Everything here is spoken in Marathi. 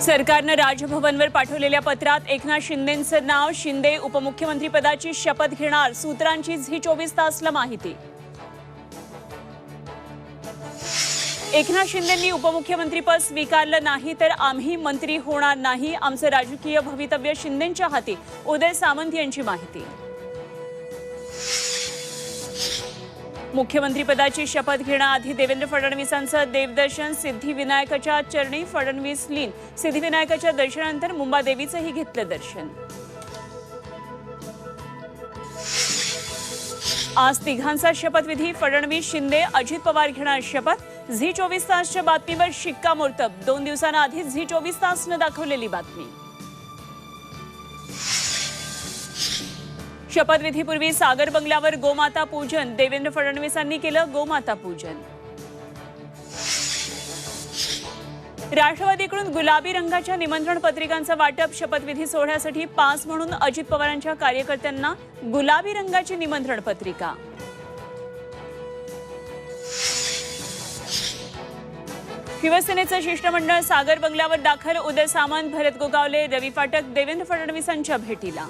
सरकारनं राजभवनवर पाठवलेल्या पत्रात एकनाथ शिंदेंचं नाव, शिंदे उपमुख्यमंत्रीपदाची शपथ घेणार, सूत्रांची झी 24 तासला माहिती। एकनाथ शिंदेंनी उपमुख्यमंत्रीपद स्वीकारलं नाही तर आम्ही मंत्री होणार नाही, आमचं राजकीय भवितव्य शिंदेंच्या हाती, उदय सामंत यांची माहिती। मुख्यमंत्रीपदाची शपथ घेण्याआधी देवेंद्र फडणवीसांचं देवदर्शन, सिद्धिविनायकाच्या चरणी फडणवीस लीन, सिद्धिविनायकाच्या दर्शनानंतर मुंबादेवीचंही घेतलं दर्शन। आज तिघांचा शपथविधी, फडणवीस, शिंदे, अजित पवार घेणार शपथ। झी 24 तासच्या बातमीवर शिक्कामोर्तब, 2 दिवसांआधी झी 24 तासनं दाखवलेली बातमी। शपथविधीपूर्वी सागर बंगल्यावर गोमाता पूजन, देवेंद्र फडणवीसांनी केलं गोमाता पूजन। राष्ट्रवादीकडून गुलाबी रंगाच्या निमंत्रण पत्रिकांचं वाटप, शपथविधी सोहळ्यासाठी पास म्हणून अजित पवारांच्या कार्यकर्त्यांना गुलाबी रंगाची निमंत्रण पत्रिका। शिवसेनेचं शिष्टमंडळ सागर बंगल्यावर दाखल, उदय सामंत, भरत गोगावले, रवी फाटक देवेंद्र फडणवीसांच्या भेटीला।